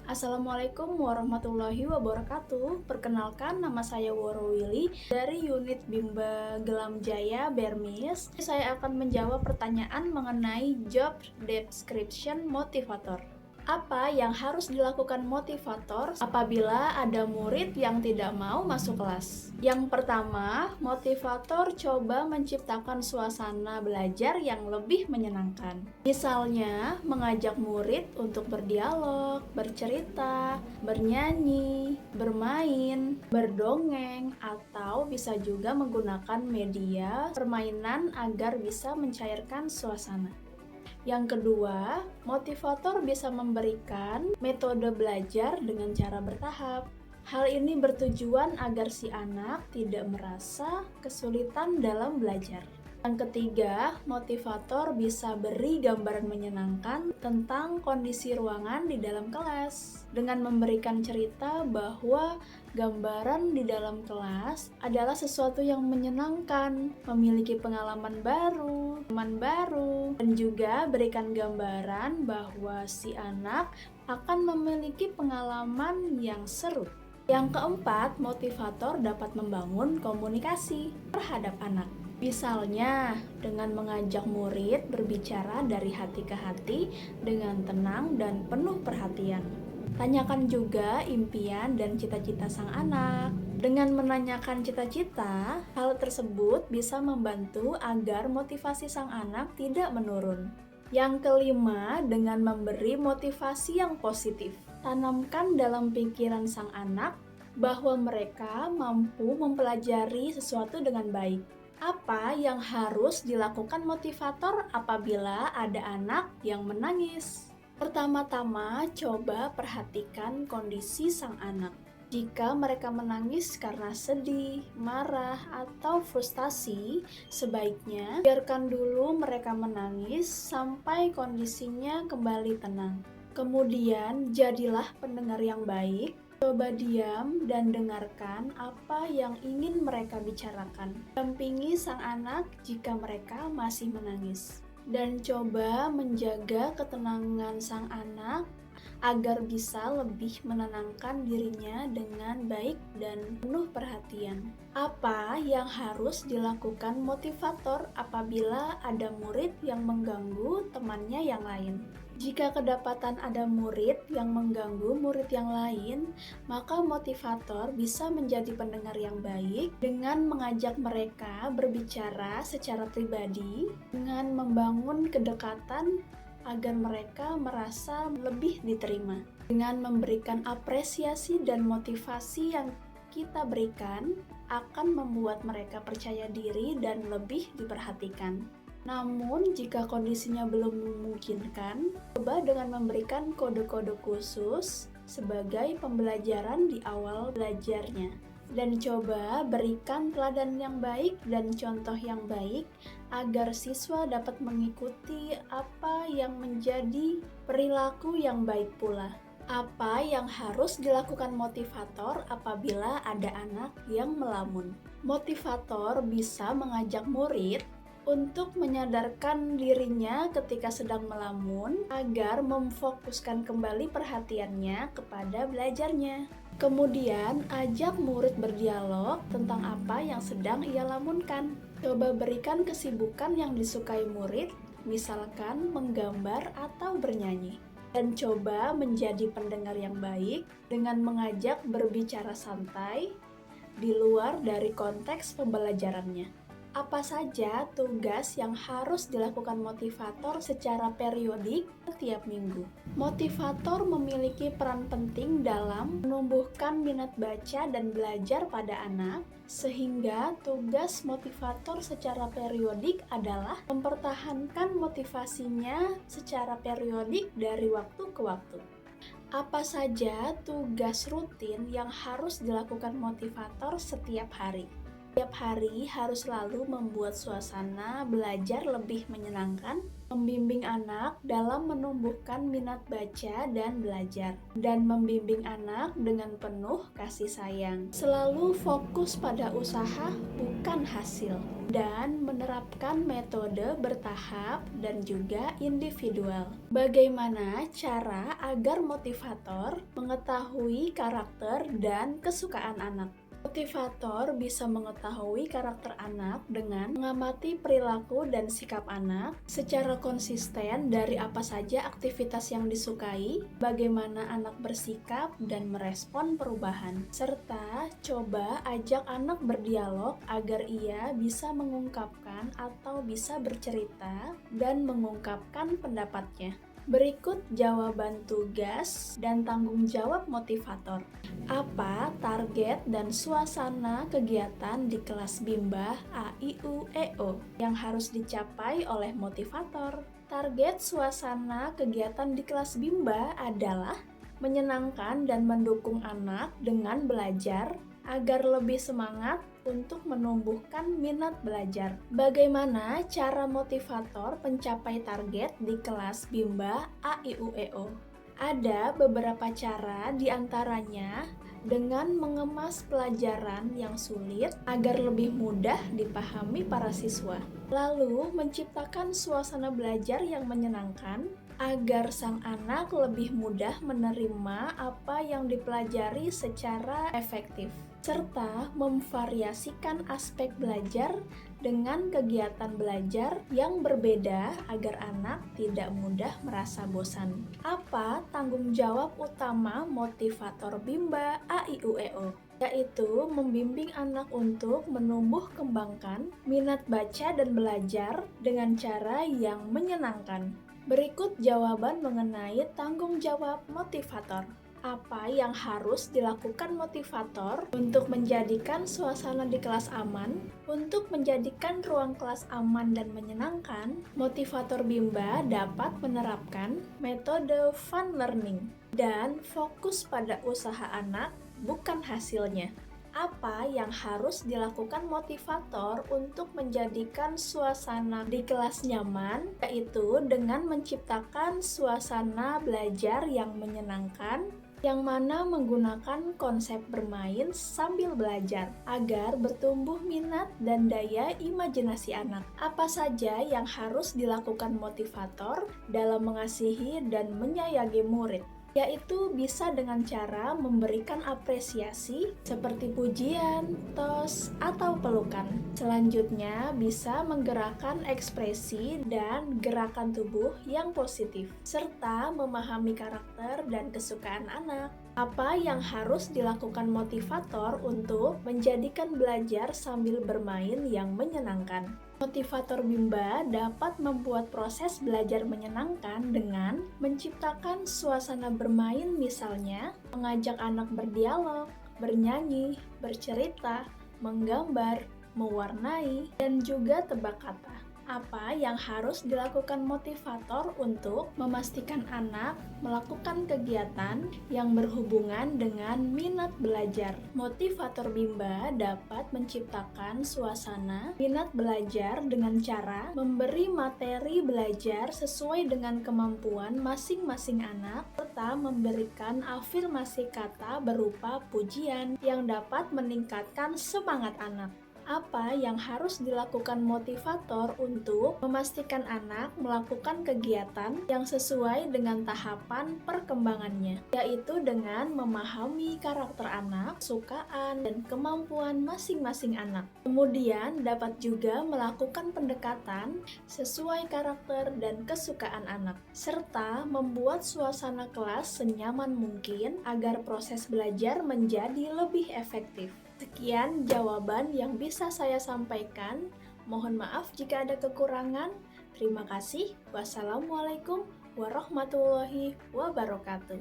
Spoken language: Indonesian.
Assalamualaikum warahmatullahi wabarakatuh. Perkenalkan, nama saya Woro Willy dari unit Bimba Gelam Jaya Bermis. Saya akan menjawab pertanyaan mengenai job description motivator. Apa yang harus dilakukan motivator apabila ada murid yang tidak mau masuk kelas? Yang pertama, motivator coba menciptakan suasana belajar yang lebih menyenangkan. Misalnya, mengajak murid untuk berdialog, bercerita, bernyanyi, bermain, berdongeng, atau bisa juga menggunakan media permainan agar bisa mencairkan suasana. Yang kedua, motivator bisa memberikan metode belajar dengan cara bertahap. Hal ini bertujuan agar si anak tidak merasa kesulitan dalam belajar. Yang ketiga, motivator bisa beri gambaran menyenangkan tentang kondisi ruangan di dalam kelas dengan memberikan cerita bahwa gambaran di dalam kelas adalah sesuatu yang menyenangkan, memiliki pengalaman baru, teman baru, dan juga berikan gambaran bahwa si anak akan memiliki pengalaman yang seru. Yang keempat, motivator dapat membangun komunikasi terhadap anak. Misalnya, dengan mengajak murid berbicara dari hati ke hati dengan tenang dan penuh perhatian. Tanyakan juga impian dan cita-cita sang anak. Dengan menanyakan cita-cita, hal tersebut bisa membantu agar motivasi sang anak tidak menurun. Yang kelima, dengan memberi motivasi yang positif. Tanamkan dalam pikiran sang anak bahwa mereka mampu mempelajari sesuatu dengan baik. Apa yang harus dilakukan motivator apabila ada anak yang menangis? Pertama-tama, coba perhatikan kondisi sang anak. Jika mereka menangis karena sedih, marah, atau frustasi, sebaiknya biarkan dulu mereka menangis sampai kondisinya kembali tenang. Kemudian, jadilah pendengar yang baik. Coba diam dan dengarkan apa yang ingin mereka bicarakan. Dampingi sang anak jika mereka masih menangis. Dan coba menjaga ketenangan sang anak agar bisa lebih menenangkan dirinya dengan baik dan penuh perhatian. Apa yang harus dilakukan motivator apabila ada murid yang mengganggu temannya yang lain? Jika kedapatan ada murid yang mengganggu murid yang lain, maka motivator bisa menjadi pendengar yang baik dengan mengajak mereka berbicara secara pribadi, dengan membangun kedekatan agar mereka merasa lebih diterima. Dengan memberikan apresiasi dan motivasi yang kita berikan akan membuat mereka percaya diri dan lebih diperhatikan. Namun, jika kondisinya belum memungkinkan, coba dengan memberikan kode-kode khusus sebagai pembelajaran di awal belajarnya. Dan coba berikan teladan yang baik dan contoh yang baik agar siswa dapat mengikuti apa yang menjadi perilaku yang baik pula. Apa yang harus dilakukan motivator apabila ada anak yang melamun? Motivator bisa mengajak murid untuk menyadarkan dirinya ketika sedang melamun agar memfokuskan kembali perhatiannya kepada belajarnya. Kemudian, ajak murid berdialog tentang apa yang sedang ia lamunkan. Coba berikan kesibukan yang disukai murid, misalkan menggambar atau bernyanyi. Dan coba menjadi pendengar yang baik dengan mengajak berbicara santai di luar dari konteks pembelajarannya. Apa saja tugas yang harus dilakukan motivator secara periodik setiap minggu? Motivator memiliki peran penting dalam menumbuhkan minat baca dan belajar pada anak, sehingga tugas motivator secara periodik adalah mempertahankan motivasinya secara periodik dari waktu ke waktu. Apa saja tugas rutin yang harus dilakukan motivator setiap hari? Setiap hari harus selalu membuat suasana belajar lebih menyenangkan Membimbing anak dalam menumbuhkan minat baca dan belajar, dan membimbing anak dengan penuh kasih sayang. Selalu fokus pada usaha, bukan hasil, dan menerapkan metode bertahap dan juga individual. Bagaimana cara agar motivator mengetahui karakter dan kesukaan anak? Motivator bisa mengetahui karakter anak dengan mengamati perilaku dan sikap anak secara konsisten dari apa saja aktivitas yang disukai, bagaimana anak bersikap dan merespon perubahan, serta coba ajak anak berdialog agar ia bisa mengungkapkan atau bisa bercerita dan mengungkapkan pendapatnya. Berikut jawaban tugas dan tanggung jawab motivator. Apa target dan suasana kegiatan di kelas Bimba A-I-U-E-O yang harus dicapai oleh motivator? Target suasana kegiatan di kelas Bimba adalah menyenangkan dan mendukung anak dengan belajar agar lebih semangat untuk menumbuhkan minat belajar. Bagaimana cara motivator mencapai target di kelas Bimba A-I-U-E-O? Ada beberapa cara, diantaranya dengan mengemas pelajaran yang sulit agar lebih mudah dipahami para siswa. Lalu menciptakan suasana belajar yang menyenangkan agar sang anak lebih mudah menerima apa yang dipelajari secara efektif, serta memvariasikan aspek belajar dengan kegiatan belajar yang berbeda agar anak tidak mudah merasa bosan. Apa tanggung jawab utama motivator Bimba A-I-U-E-O? Yaitu membimbing anak untuk menumbuh kembangkan minat baca dan belajar dengan cara yang menyenangkan. Berikut jawaban mengenai tanggung jawab motivator. Apa yang harus dilakukan motivator untuk menjadikan suasana di kelas aman? Untuk menjadikan ruang kelas aman dan menyenangkan, motivator Bimba dapat menerapkan metode fun learning dan fokus pada usaha anak, bukan hasilnya. Apa yang harus dilakukan motivator untuk menjadikan suasana di kelas nyaman, yaitu dengan menciptakan suasana belajar yang menyenangkan, yang mana menggunakan konsep bermain sambil belajar agar bertumbuh minat dan daya imajinasi anak. Apa saja yang harus dilakukan motivator dalam mengasihi dan menyayangi murid? Yaitu bisa dengan cara memberikan apresiasi seperti pujian, tos, atau pelukan. Selanjutnya bisa menggerakkan ekspresi dan gerakan tubuh yang positif, serta memahami karakter dan kesukaan anak. Apa yang harus dilakukan motivator untuk menjadikan belajar sambil bermain yang menyenangkan? Motivator Bimba dapat membuat proses belajar menyenangkan dengan menciptakan suasana bermain, misalnya mengajak anak berdialog, bernyanyi, bercerita, menggambar, mewarnai, dan juga tebak kata. Apa yang harus dilakukan motivator untuk memastikan anak melakukan kegiatan yang berhubungan dengan minat belajar? Motivator Bimba dapat menciptakan suasana minat belajar dengan cara memberi materi belajar sesuai dengan kemampuan masing-masing anak, serta memberikan afirmasi kata berupa pujian yang dapat meningkatkan semangat anak. Apa yang harus dilakukan motivator untuk memastikan anak melakukan kegiatan yang sesuai dengan tahapan perkembangannya, yaitu dengan memahami karakter anak, kesukaan, dan kemampuan masing-masing anak. Kemudian dapat juga melakukan pendekatan sesuai karakter dan kesukaan anak, serta membuat suasana kelas senyaman mungkin agar proses belajar menjadi lebih efektif. Sekian jawaban yang bisa saya sampaikan. Mohon maaf jika ada kekurangan. Terima kasih. Wassalamualaikum warahmatullahi wabarakatuh.